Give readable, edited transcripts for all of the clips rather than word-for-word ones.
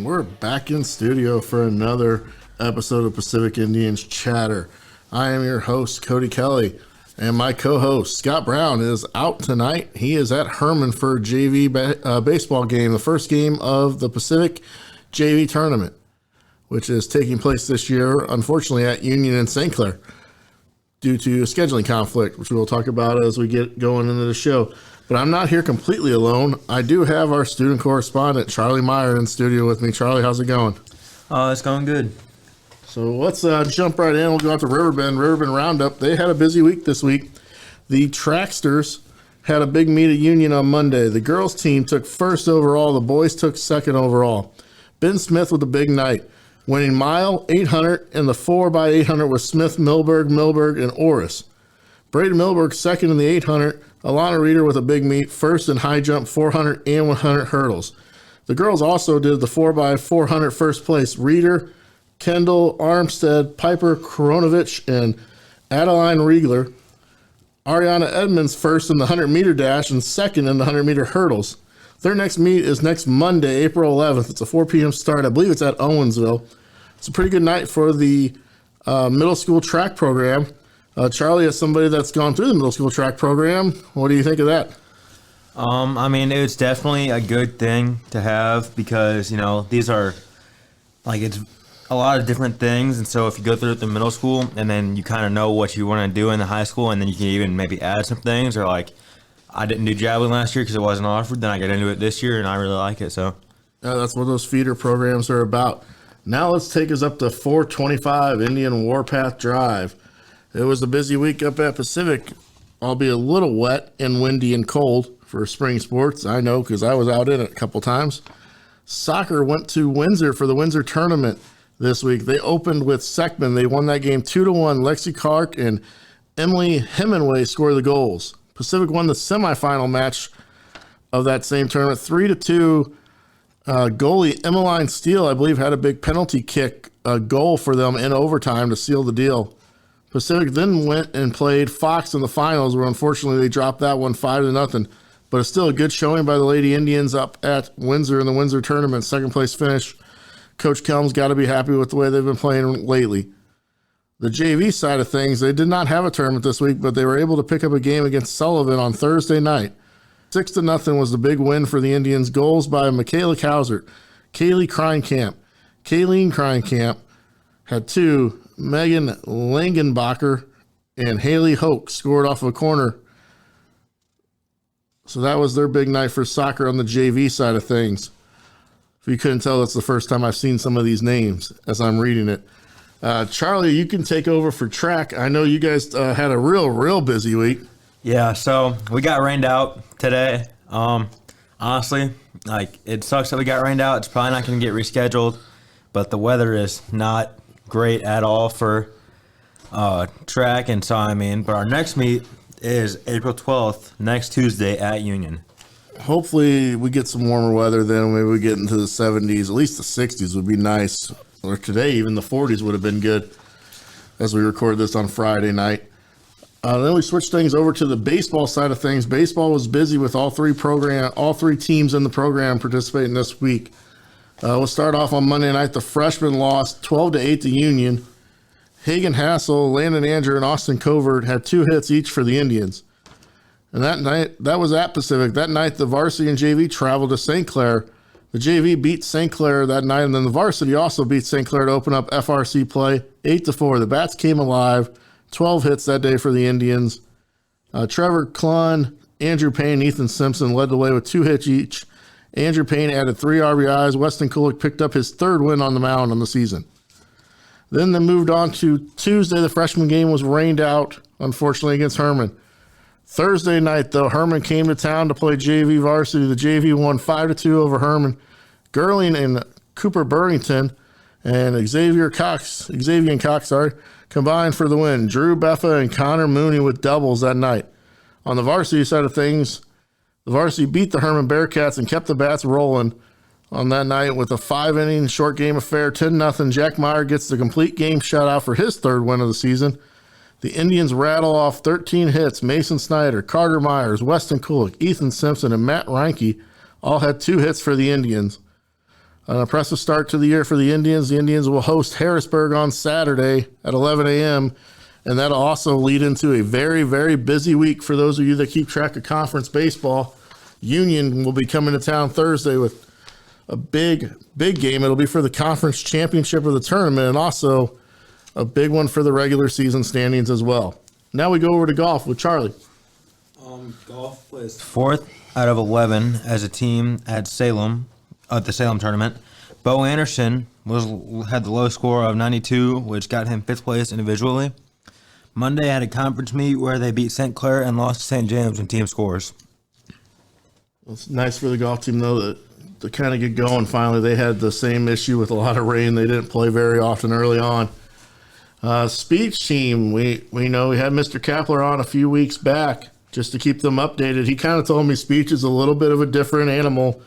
We're back in studio for another episode of Pacific Indians Chatter. I am your host, Cody Kelly, and my co-host, Scott Brown, is out tonight. He is at Herman for a JV baseball game, the first game of the Pacific JV tournament, which is taking place this year, unfortunately, at Union and St. Clair due to a scheduling conflict, which we'll talk about as we get going into the show. But I'm not here completely alone. I do have our student correspondent, Charlie Meyer, in studio with me. Charlie, how's it going? It's going good. So let's jump right in. We'll go out to Riverbend Roundup. They had a busy week this week. The Tracksters had a big meet at Union on Monday. The girls team took first overall. The boys took second overall. Ben Smith with a big night, winning mile, 800, and the 4x800 with Smith, Milberg, and Orris. Braden Milberg second in the 800. Alana Reeder with a big meet, first in high jump, 400 and 100 hurdles. The girls also did the 4x400 first place. Reeder, Kendall, Armstead, Piper, Koronovich, and Adeline Riegler. Ariana Edmonds first in the 100-meter dash and second in the 100-meter hurdles. Their next meet is next Monday, April 11th. It's a 4 p.m. start. I believe it's at Owensville. It's a pretty good night for the middle school track program. Charlie, as somebody that's gone through the middle school track program, what do you think of that? It's definitely a good thing to have because, these are, it's a lot of different things. And so if you go through it in middle school and then you kind of know what you want to do in the high school and then you can even maybe add some things or I didn't do javelin last year because it wasn't offered. Then I got into it this year and I really like it. So that's what those feeder programs are about. Now let's take us up to 425 Indian Warpath Drive. It was a busy week up at Pacific, albeit a little wet and windy and cold for spring sports. I know because I was out in it a couple times. Soccer went to Windsor for the Windsor tournament this week. They opened with Seckman. They won that game 2-1. Lexi Clark and Emily Hemingway scored the goals. Pacific won the semifinal match of that same tournament 3-2. Goalie Emmeline Steele, I believe, had a big penalty kick goal for them in overtime to seal the deal. Pacific then went and played Fox in the finals, where unfortunately they dropped that one 5-0. But it's still a good showing by the Lady Indians up at Windsor in the Windsor tournament. Second place finish. Coach Kelm's got to be happy with the way they've been playing lately. The JV side of things, they did not have a tournament this week, but they were able to pick up a game against Sullivan on Thursday night. 6-0 was the big win for the Indians. Goals by Michaela Kausert, Kayleen Kreinkamp had 2. Megan Langenbacher and Haley Hoke scored off of a corner. So that was their big night for soccer on the JV side of things. If you couldn't tell, that's the first time I've seen some of these names as I'm reading it. Charlie, you can take over for track. I know you guys had a real busy week. Yeah, so we got rained out today. Honestly, it sucks that we got rained out. It's probably not going to get rescheduled, but the weather is not great at all for track, and so but our next meet is April 12th, next Tuesday at Union. Hopefully we get some warmer weather then. Maybe we get into the 70s, at least the 60s would be nice, or today even the 40s would have been good as we record this on Friday night. Then we switched things over to the baseball side of things. Baseball was busy with all three teams in the program participating this week. We'll start off on Monday night. The freshmen lost 12-8 to Union. Hagen Hassel, Landon Andrew, and Austin Covert had 2 hits each for the Indians. And that night, that was at Pacific. That night, the varsity and JV traveled to St. Clair. The JV beat St. Clair that night, and then the varsity also beat St. Clair to open up FRC play 8-4. The Bats came alive. 12 hits that day for the Indians. Trevor Klun, Andrew Payne, Ethan Simpson led the way with 2 hits each. Andrew Payne added 3 RBIs. Weston Kulik picked up his 3rd win on the mound on the season. Then they moved on to Tuesday. The freshman game was rained out, unfortunately, against Herman. Thursday night, though, Herman came to town to play JV varsity. The JV won 5-2 over Herman. Gerling and Cooper Burrington and Xavier Cox, combined for the win. Drew Beffa and Connor Mooney with doubles that night. On the varsity side of things, the varsity beat the Herman Bearcats and kept the Bats rolling on that night with a 5-inning short game affair, 10-0. Jack Meyer gets the complete game shutout for his 3rd win of the season. The Indians rattle off 13 hits. Mason Snyder, Carter Myers, Weston Kulik, Ethan Simpson, and Matt Reinke all had 2 hits for the Indians. An impressive start to the year for the Indians. The Indians will host Harrisburg on Saturday at 11 a.m., and that'll also lead into a very, very busy week for those of you that keep track of conference baseball. Union will be coming to town Thursday with a big game. It'll be for the conference championship of the tournament and also a big one for the regular season standings as well. Now we go over to golf with Charlie. Golf was 4th out of 11 as a team at Salem, at the Salem tournament. Bo Anderson had the low score of 92, which got him 5th place individually. Monday had a conference meet where they beat St. Clair and lost to St. James in team scores. It's nice for the golf team, though, that to kind of get going finally. They had the same issue with a lot of rain. They didn't play very often early on. Speech team, we know we had Mr. Kapler on a few weeks back just to keep them updated. He kind of told me speech is a little bit of a different animal.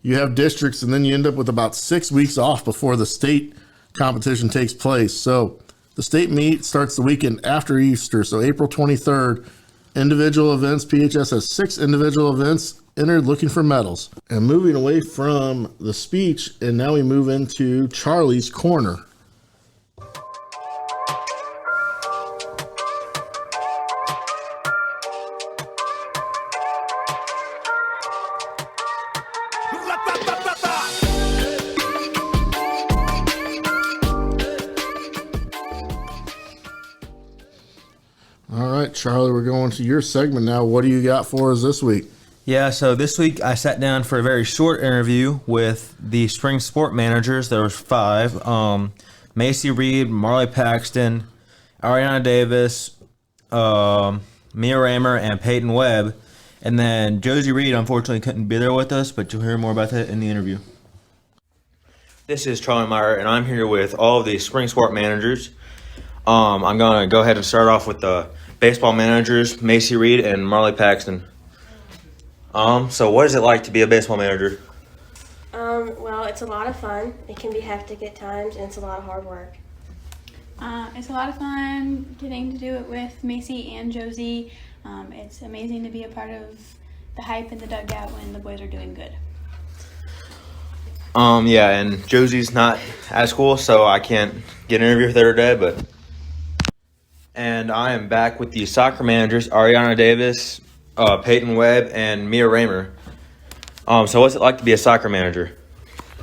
You have districts, and then you end up with about 6 weeks off before the state competition takes place. So the state meet starts the weekend after Easter, so April 23rd. Individual events, PHS has 6 individual events entered looking for medals. And moving away from the speech, and now we move into Charlie's Corner. All right, Charlie, we're going to your segment now. What do you got for us this week? Yeah, so this week I sat down for a very short interview with the spring sport managers. There was 5. Macy Reed, Marley Paxton, Ariana Davis, Mia Raymer, and Peyton Webb. And then Josie Reed, unfortunately, couldn't be there with us, but you'll hear more about that in the interview. This is Charlie Meyer, and I'm here with all of the spring sport managers. I'm going to go ahead and start off with the baseball managers, Macy Reed and Marley Paxton. So what is it like to be a baseball manager? Well, it's a lot of fun. It can be hectic at times, and it's a lot of hard work. It's a lot of fun getting to do it with Macy and Josie. It's amazing to be a part of the hype in the dugout when the boys are doing good. Yeah, and Josie's not at school, so I can't get an interview with her today, And I am back with the soccer managers, Ariana Davis, Peyton Webb, and Mia Raymer. So what's it like to be a soccer manager?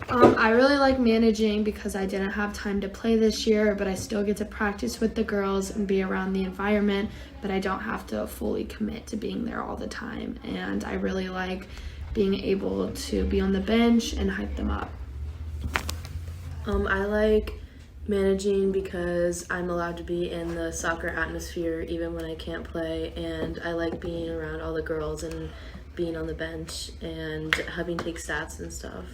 I really like managing because I didn't have time to play this year, but I still get to practice with the girls and be around the environment, but I don't have to fully commit to being there all the time. And I really like being able to be on the bench and hype them up. I like managing because I'm allowed to be in the soccer atmosphere even when I can't play, and I like being around all the girls and being on the bench and having to take stats and stuff.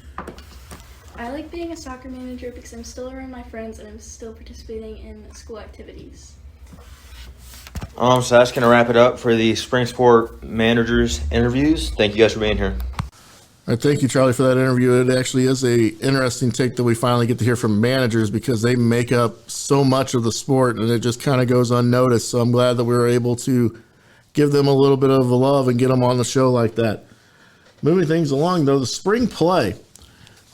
I like being a soccer manager because I'm still around my friends and I'm still participating in school activities. So that's going to wrap it up for the spring sport managers interviews. Thank you guys for being here. All right, thank you, Charlie, for that interview. It actually is a interesting take that we finally get to hear from managers because they make up so much of the sport and it just kind of goes unnoticed. So I'm glad that we were able to give them a little bit of a love and get them on the show like that. Moving things along, though, the spring play.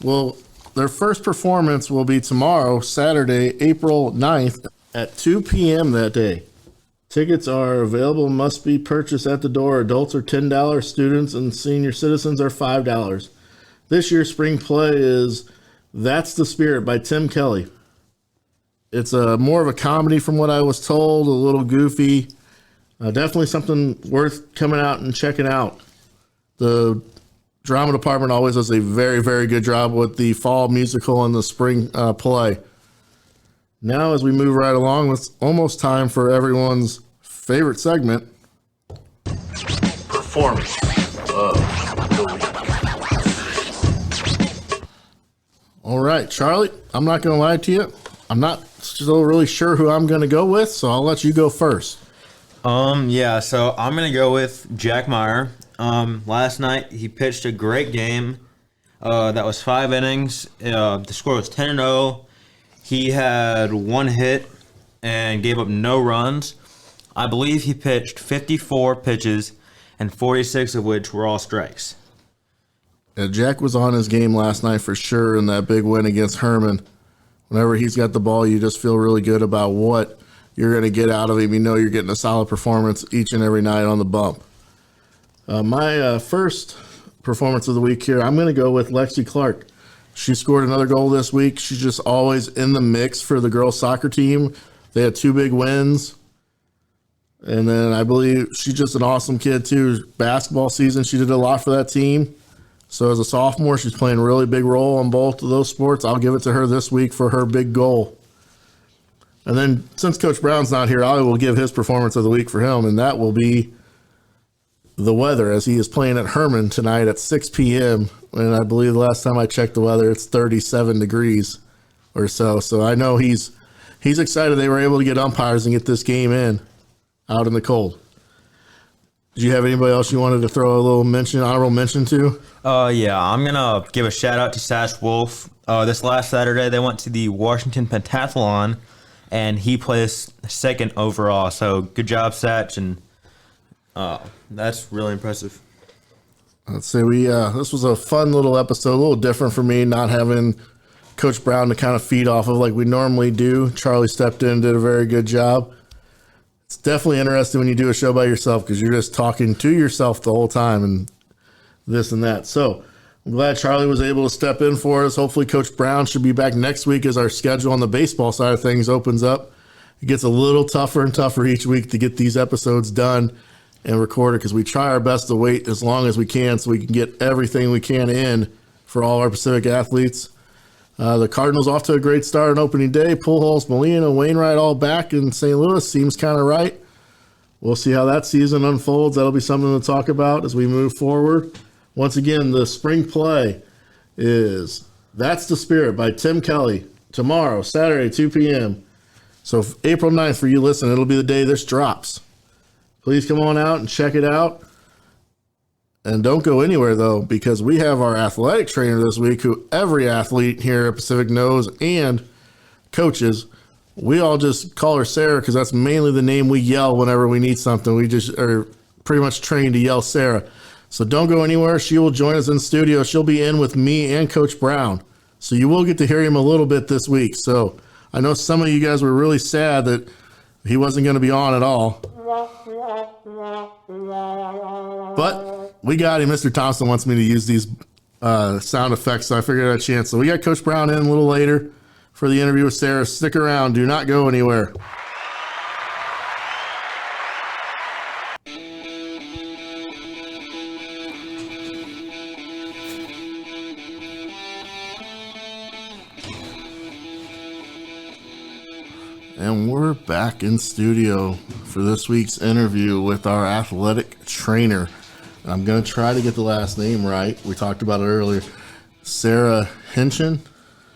Well, their first performance will be tomorrow, Saturday, April 9th at 2 p.m. that day. Tickets are available, must be purchased at the door. Adults are $10, students and senior citizens are $5. This year's spring play is That's the Spirit by Tim Kelly. It's more of a comedy from what I was told, a little goofy. Definitely something worth coming out and checking out. The drama department always does a very, very good job with the fall musical and the spring play. Now, as we move right along, it's almost time for everyone's favorite segment. Performance of the week. All right, Charlie, I'm not going to lie to you. I'm not still really sure who I'm going to go with, so I'll let you go first. Yeah, so I'm going to go with Jack Meyer. Last night, he pitched a great game. That was 5 innings. The score was 10-0. He had 1 hit and gave up no runs. I believe he pitched 54 pitches, and 46 of which were all strikes. Jack was on his game last night for sure in that big win against Herman. Whenever he's got the ball, you just feel really good about what you're going to get out of him. You know you're getting a solid performance each and every night on the bump. My first performance of the week here, I'm going to go with Lexi Clark. She scored another goal this week. She's just always in the mix for the girls' soccer team. They had 2 big wins. And then I believe she's just an awesome kid, too. Basketball season, she did a lot for that team. So as a sophomore, she's playing a really big role in both of those sports. I'll give it to her this week for her big goal. And then since Coach Brown's not here, I will give his performance of the week for him, and that will be the weather, as he is playing at Herman tonight at 6 p.m. And I believe the last time I checked the weather, it's 37 degrees or so. So I know he's excited they were able to get umpires and get this game in out in the cold. Did you have anybody else you wanted to throw a little honorable mention to? Yeah, I'm going to give a shout out to Sash Wolf. This last Saturday, they went to the Washington Pentathlon, and he placed 2nd overall. So good job, Satch, and that's really impressive. Let's say this was a fun little episode, a little different for me, not having Coach Brown to kind of feed off of like we normally do. Charlie stepped in and did a very good job. It's definitely interesting when you do a show by yourself because you're just talking to yourself the whole time and this and that. So I'm glad Charlie was able to step in for us. Hopefully Coach Brown should be back next week as our schedule on the baseball side of things opens up. It gets a little tougher and tougher each week to get these episodes done and recorded because we try our best to wait as long as we can so we can get everything we can in for all our Pacific athletes. The Cardinals off to a great start on opening day. Pujols, Molina, Wainwright all back in St. Louis. Seems kind of right. We'll see how that season unfolds. That'll be something to talk about as we move forward. Once again, the spring play is That's the Spirit by Tim Kelly tomorrow, Saturday, 2 p.m. So April 9th for you listening, it'll be the day this drops. Please come on out and check it out. And don't go anywhere, though, because we have our athletic trainer this week who every athlete here at Pacific knows and coaches. We all just call her Sarah because that's mainly the name we yell whenever we need something. We just are pretty much trained to yell Sarah. So don't go anywhere. She will join us in studio. She'll be in with me and Coach Brown. So you will get to hear him a little bit this week. So I know some of you guys were really sad that he wasn't going to be on at all. But we got him. Mr. Thompson wants me to use these sound effects, so I figured I'd chance. So we got Coach Brown in a little later for the interview with Sarah. Stick around. Do not go anywhere. And we're back in studio for this week's interview with our athletic trainer. I'm going to try to get the last name right. We talked about it earlier. Sarah Hinchin?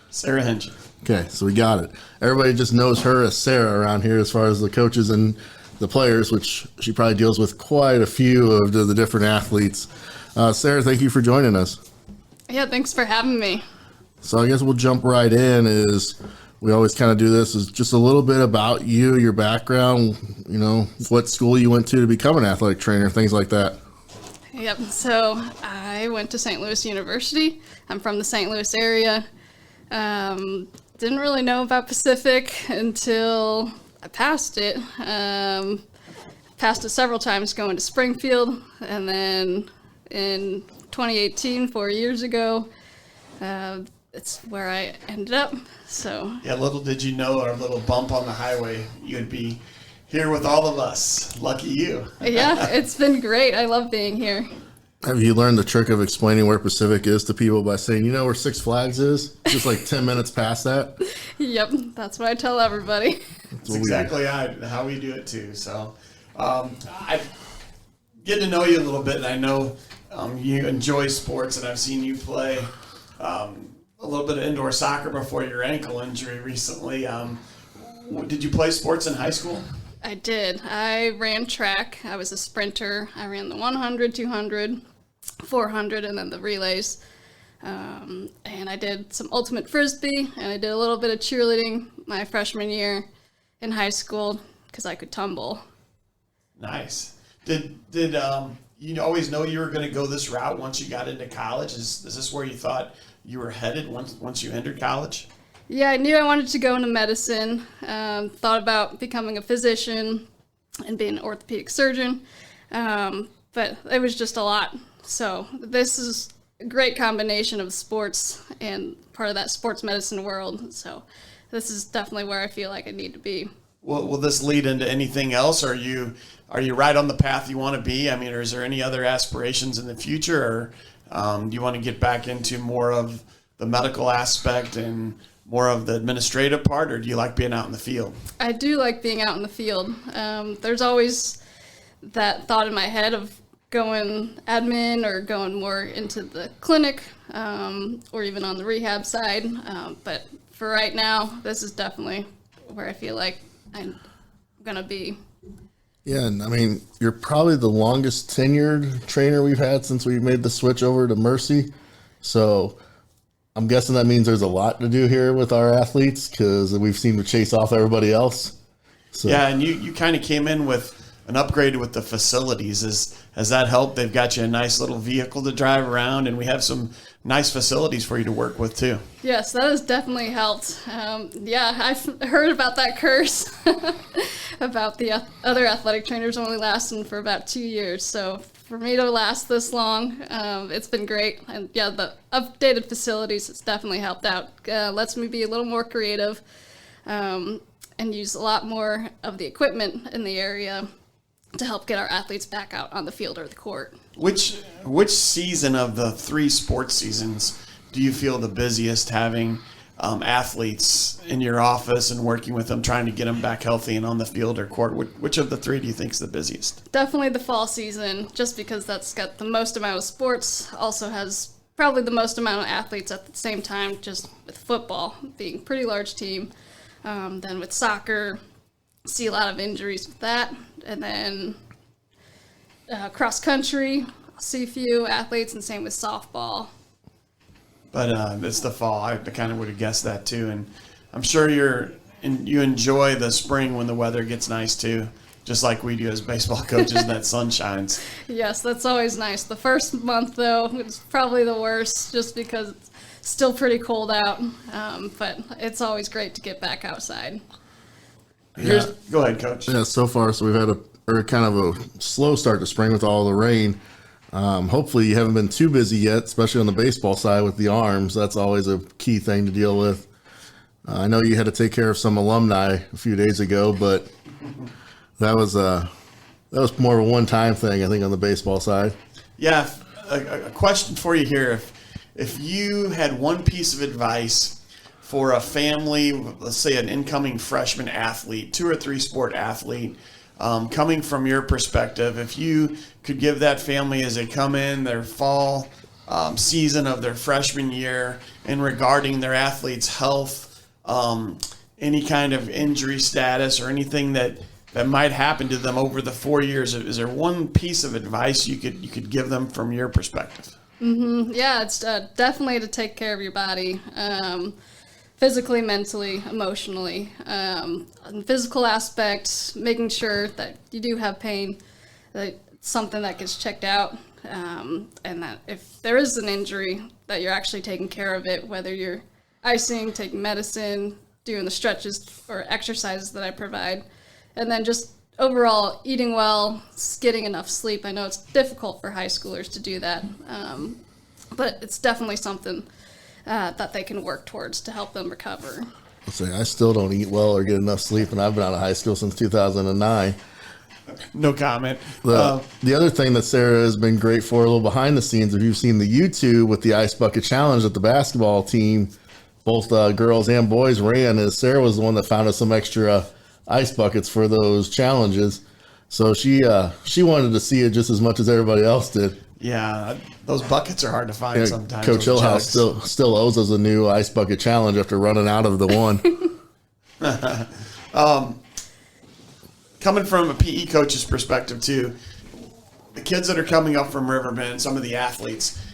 Sarah Hinchin. Okay, so we got it. Everybody just knows her as Sarah around here as far as the coaches and the players, which she probably deals with quite a few of the different athletes. Sarah, thank you for joining us. Yeah, thanks for having me. So I guess we'll jump right in. We always kind of do this is just a little bit about you, your background, you know, what school you went to become an athletic trainer, things like that. Yep, so I went to St. Louis University. I'm from the St. Louis area. Didn't really know about Pacific until I passed it. Passed it several times going to Springfield, and then in 2018, 4 years ago, it's where I ended up. So yeah, little did you know, our little bump on the highway, you'd be here with all of us. Lucky you. Yeah, it's been great. I love being here. Have you learned the trick of explaining where Pacific is to people by saying, you know where Six Flags is? Just like 10 minutes past that? Yep, that's what I tell everybody. That's exactly how we do it too. So I get to know you a little bit, and I know you enjoy sports, and I've seen you play a little bit of indoor soccer before your ankle injury recently. Did you play sports in high school? I did. I ran track. I was a sprinter. I ran the 100, 200, 400, and then the relays. And I did some ultimate frisbee, and I did a little bit of cheerleading my freshman year in high school because I could tumble. Nice. Did you always know you were going to go this route once you got into college? Is this where you thought you were headed once you entered college? Yeah, I knew I wanted to go into medicine. Thought about becoming a physician and being an orthopedic surgeon, but it was just a lot. So this is a great combination of sports and part of that sports medicine world. So this is definitely where I feel like I need to be. Will this lead into anything else? Are you right on the path you want to be? I mean, or is there any other aspirations in the future, or do you want to get back into more of the medical aspect and more of the administrative part, or do you like being out in the field? I do like being out in the field. There's always that thought in my head of going admin or going more into the clinic, or even on the rehab side. But for right now, this is definitely where I feel like I'm going to be. Yeah, and I mean, you're probably the longest tenured trainer we've had since we made the switch over to Mercy. So I'm guessing that means there's a lot to do here with our athletes because we've seemed to chase off everybody else. So. Yeah, and you kind of came in with an upgrade with the facilities. Has that helped? They've got you a nice little vehicle to drive around, and we have some nice facilities for you to work with too. Yes, that has definitely helped. Yeah, I've heard about that curse about the other athletic trainers only lasting for about 2 years. So for me to last this long, it's been great. And yeah, the updated facilities has definitely helped out. Lets me be a little more creative and use a lot more of the equipment in the area to help get our athletes back out on the field or the court. Which season of the 3 sports seasons do you feel the busiest, having athletes in your office and working with them, trying to get them back healthy and on the field or court? Which of the 3 do you think is the busiest? Definitely the fall season, just because that's got the most amount of sports, also has probably the most amount of athletes at the same time, just with football being a pretty large team. Then with soccer, see a lot of injuries with that. And then cross country, see a few athletes, and same with softball. But it's the fall. I kind of would have guessed that too. And I'm sure you enjoy the spring when the weather gets nice too, just like we do as baseball coaches and that sun shines. Yes, that's always nice. The first month, though, is probably the worst just because it's still pretty cold out. But it's always great to get back outside. Go ahead, Coach. Yeah, so far, so we've had a kind of a slow start to spring with all the rain. Hopefully you haven't been too busy yet, especially on the baseball side with the arms. That's always a key thing to deal with. I know you had to take care of some alumni a few days ago, but that was more of a one-time thing, I think, on the baseball side. Yeah, a question for you here. If you had one piece of advice for a family, let's say an incoming freshman athlete, 2 or 3 sport athlete, coming from your perspective, if you could give that family as they come in their fall season of their freshman year and regarding their athlete's health, any kind of injury status or anything that might happen to them over the 4 years, is there one piece of advice you could give them from your perspective? Mm-hmm. Yeah, it's definitely to take care of your body. Physically, mentally, emotionally. On the physical aspect, making sure that you do have pain, that it's something that gets checked out, and that if there is an injury, that you're actually taking care of it, whether you're icing, taking medicine, doing the stretches or exercises that I provide, and then just overall eating well, getting enough sleep. I know it's difficult for high schoolers to do that, but it's definitely something that they can work towards to help them recover. I still don't eat well or get enough sleep, and I've been out of high school since 2009. No comment. The other thing that Sarah has been great for, a little behind the scenes, if you've seen the YouTube with the Ice Bucket Challenge that the basketball team, both girls and boys, ran, is Sarah was the one that found us some extra ice buckets for those challenges. So she wanted to see it just as much as everybody else did. Yeah, those buckets are hard to find sometimes. Coach Hillhouse still owes us a new ice bucket challenge after running out of the one. Coming from a PE coach's perspective too, the kids that are coming up from Riverbend, some of the athletes,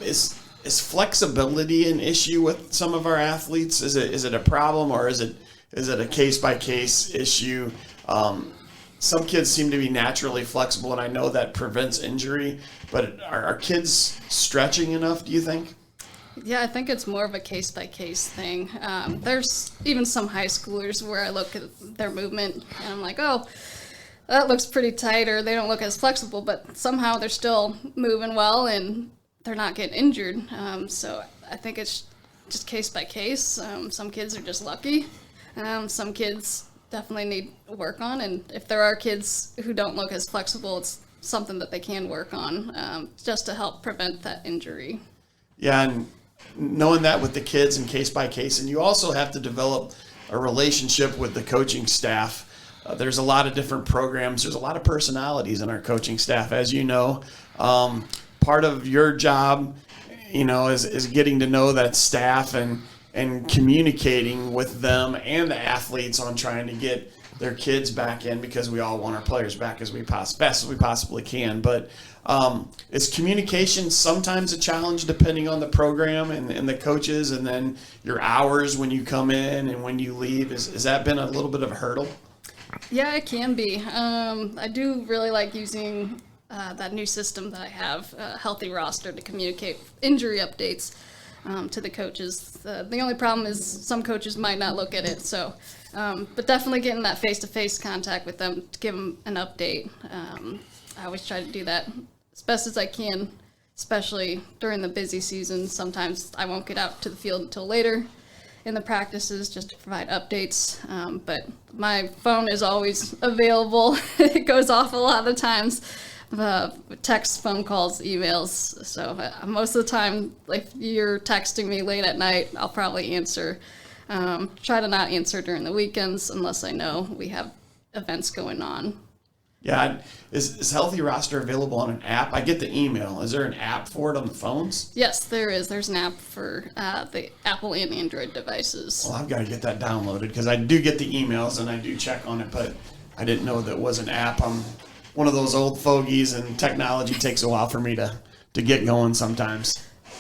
is flexibility an issue with some of our athletes? Is it a problem, or is it a case by case issue? some kids seem to be naturally flexible, and I know that prevents injury, but are kids stretching enough, do you think? Yeah, I think it's more of a case-by-case thing. There's even some high schoolers where I look at their movement and I'm like, oh, that looks pretty tight, or they don't look as flexible, but somehow they're still moving well and they're not getting injured. So I think it's just case-by-case. Some kids are just lucky. Some kids definitely need work on, and if there are kids who don't look as flexible, it's something that they can work on just to help prevent that injury. Yeah, and knowing that with the kids and case by case, and you also have to develop a relationship with the coaching staff. There's a lot of different programs. There's a lot of personalities in our coaching staff, as you know. Part of your job, is getting to know that staff and communicating with them and the athletes on trying to get their kids back in, because we all want our players back as best as we possibly can. But is communication sometimes a challenge depending on the program and the coaches, and then your hours when you come in and when you leave? Has that been a little bit of a hurdle? Yeah, it can be. I do really like using that new system that I have, Healthy Roster, to communicate injury updates to the coaches. The only problem is some coaches might not look at it, so but definitely getting that face-to-face contact with them to give them an update. I always try to do that as best as I can, especially during the busy season. Sometimes I won't get out to the field until later in the practices just to provide updates, but my phone is always available. It goes off a lot of the times. Text, phone calls, emails. So most of the time, if you're texting me late at night, I'll probably answer. Try to not answer during the weekends unless I know we have events going on. Yeah, is Healthy Roster available on an app? I get the email. Is there an app for it on the phones? Yes, there is. There's an app for the Apple and Android devices. Well, I've got to get that downloaded, because I do get the emails and I do check on it, but I didn't know that was an app. I'm one of those old fogies, and technology takes a while for me to get going sometimes.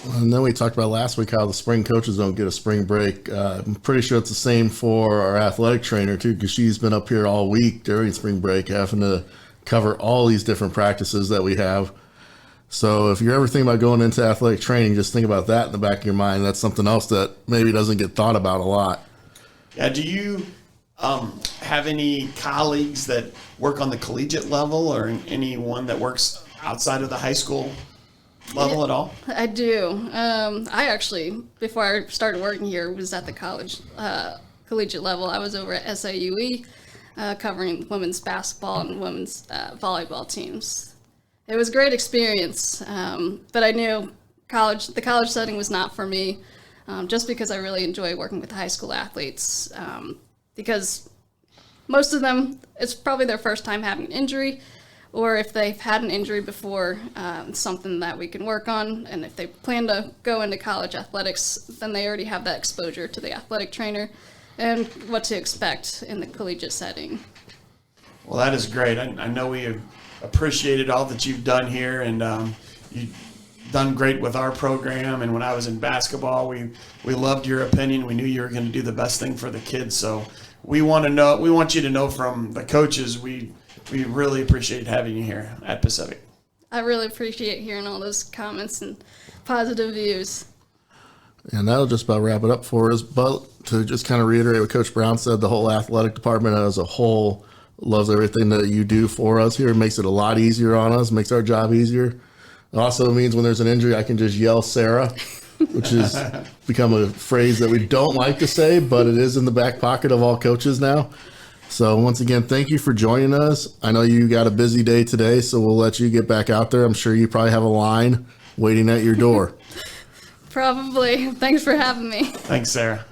And then we talked about last week how the spring coaches don't get a spring break. I'm pretty sure it's the same for our athletic trainer too, because she's been up here all week during spring break having to cover all these different practices that we have. So if you're ever thinking about going into athletic training, just think about that in the back of your mind. That's something else that maybe doesn't get thought about a lot. Yeah, do you have any colleagues that work on the collegiate level, or anyone that works outside of the high school level at all? I do. I actually, before I started working here, was at the collegiate level. I was over at S1E13, covering women's basketball and women's volleyball teams. It was a great experience, but I knew the college setting was not for me, just because I really enjoy working with high school athletes, because most of them, it's probably their first time having an injury, or if they've had an injury before, it's something that we can work on. And if they plan to go into college athletics, then they already have that exposure to the athletic trainer and what to expect in the collegiate setting. Well, that is great. I know we have appreciated all that you've done here, and you've done great with our program. And when I was in basketball, we loved your opinion. We knew you were going to do the best thing for the kids. So we want you to know from the coaches, we really appreciate having you here at Pacific. I really appreciate hearing all those comments and positive views. And that'll just about wrap it up for us. But to just kind of reiterate what Coach Brown said, the whole athletic department as a whole loves everything that you do for us here. It makes it a lot easier on us, makes our job easier. It also means when there's an injury, I can just yell Sarah, which has become a phrase that we don't like to say, but it is in the back pocket of all coaches now. So once again, thank you for joining us. I know you got a busy day today, so we'll let you get back out there. I'm sure you probably have a line waiting at your door. Probably. Thanks for having me. Thanks, Sarah.